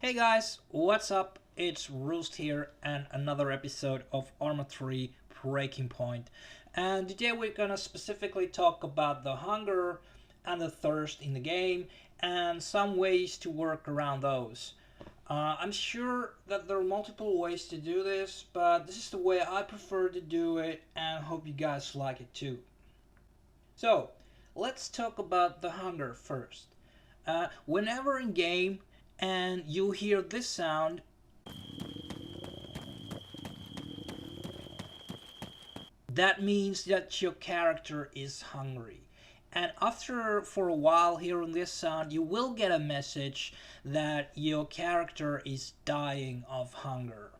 Hey guys, what's up? It's Roost here and another episode of Arma 3 Breaking Point. And today we're gonna specifically talk about the hunger and the thirst in the game and some ways to work around those. I'm sure that there are multiple ways to do this, but this is the way I prefer to do it and hope you guys like it too. So, let's talk about the hunger first. Whenever in game and you hear this sound, that means that your character is hungry. And after for a while hearing this sound, you will get a message that your character is dying of hunger.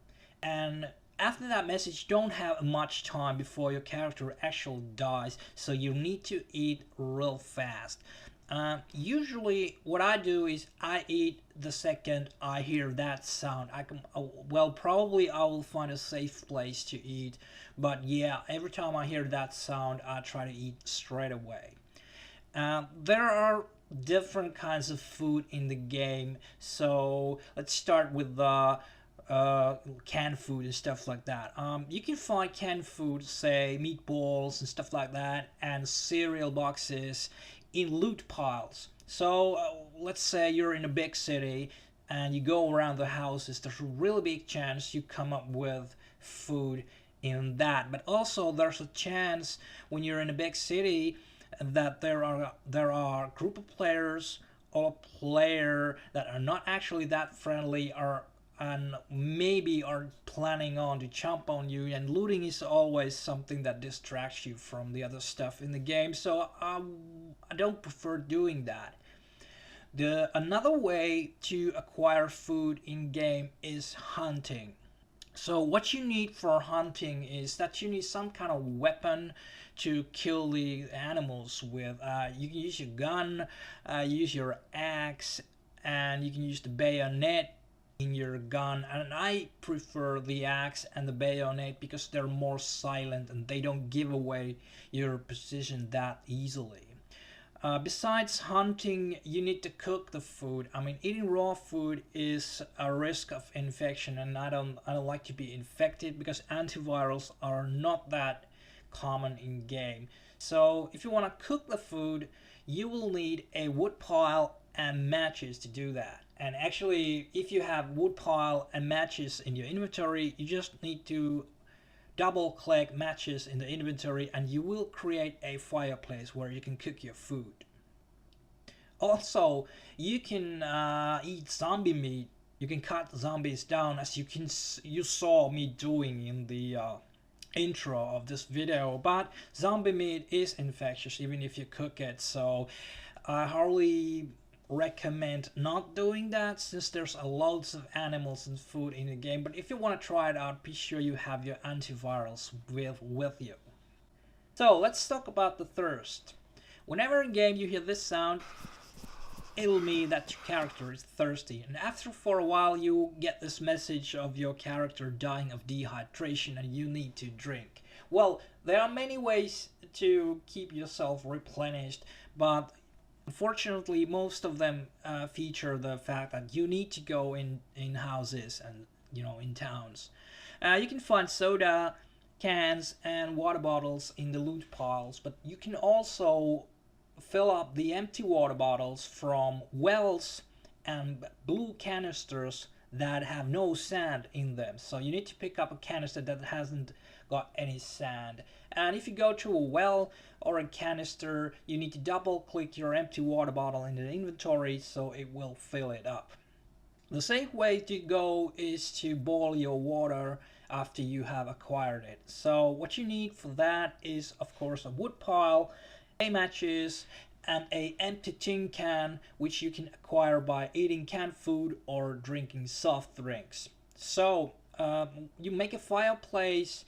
And after that message, you don't have much time before your character actually dies, so you need to eat real fast. Usually, what I do is I eat the second I hear that sound. Probably I will find a safe place to eat, but yeah, every time I hear that sound, I try to eat straight away. There are different kinds of food in the game, so let's start with the canned food and stuff like that. You can find canned food, say meatballs and stuff like that, and cereal boxes in loot piles. So let's say you're in a big city and you go around the houses, there's a really big chance you come up with food in that. But also there's a chance when you're in a big city that there are group of players or player that are not actually that friendly or and maybe are planning on to jump on you, and looting is always something that distracts you from the other stuff in the game, so I don't prefer doing that. The another way to acquire food in game is hunting. So what you need for hunting is that you need some kind of weapon to kill the animals with. You can use your gun, use your axe, and you can use the bayonet in your gun, and I prefer the axe and the bayonet because they're more silent and they don't give away your position that easily. Besides hunting, you need to cook the food. I mean, eating raw food is a risk of infection, and I don't like to be infected because antivirals are not that common in game. So if you want to cook the food, you will need a wood pile and matches to do that. And actually, if you have wood pile and matches in your inventory, you just need to double click matches in the inventory and you will create a fireplace where you can cook your food. Also, you can eat zombie meat. You can cut zombies down as you saw me doing in the intro of this video. But zombie meat is infectious even if you cook it, so I hardly recommend not doing that since there's a loads of animals and food in the game. But if you want to try it out, be sure you have your antivirals with you. So let's talk about the thirst. Whenever in game you hear this sound, it'll mean that your character is thirsty, and after for a while you get this message of your character dying of dehydration and you need to drink. Well, there are many ways to keep yourself replenished, but unfortunately, most of them feature the fact that you need to go in houses and in towns. You can find soda cans and water bottles in the loot piles, but you can also fill up the empty water bottles from wells and blue canisters that have no sand in them. So you need to pick up a canister that hasn't got any sand. And if you go to a well or a canister, you need to double click your empty water bottle in the inventory so it will fill it up. The safe way to go is to boil your water after you have acquired it. So what you need for that is of course a wood pile, a matches, and a empty tin can, which you can acquire by eating canned food or drinking soft drinks. So you make a fireplace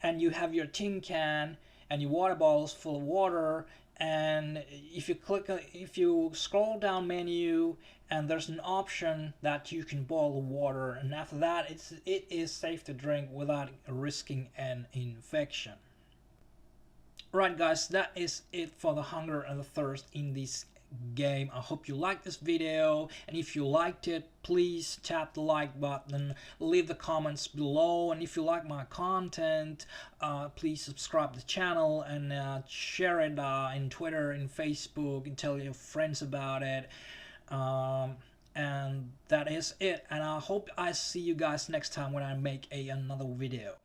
and you have your tin can and your water bottles full of water, and if you scroll down menu and there's an option that you can boil the water, and after that it is safe to drink without risking an infection. Right guys, that is it for the hunger and the thirst in this game. I hope you liked this video, and if you liked it, please tap the like button, leave the comments below, and if you like my content, please subscribe to the channel and share it in Twitter and Facebook and tell your friends about it. And that is it, and I hope I see you guys next time when I make another video.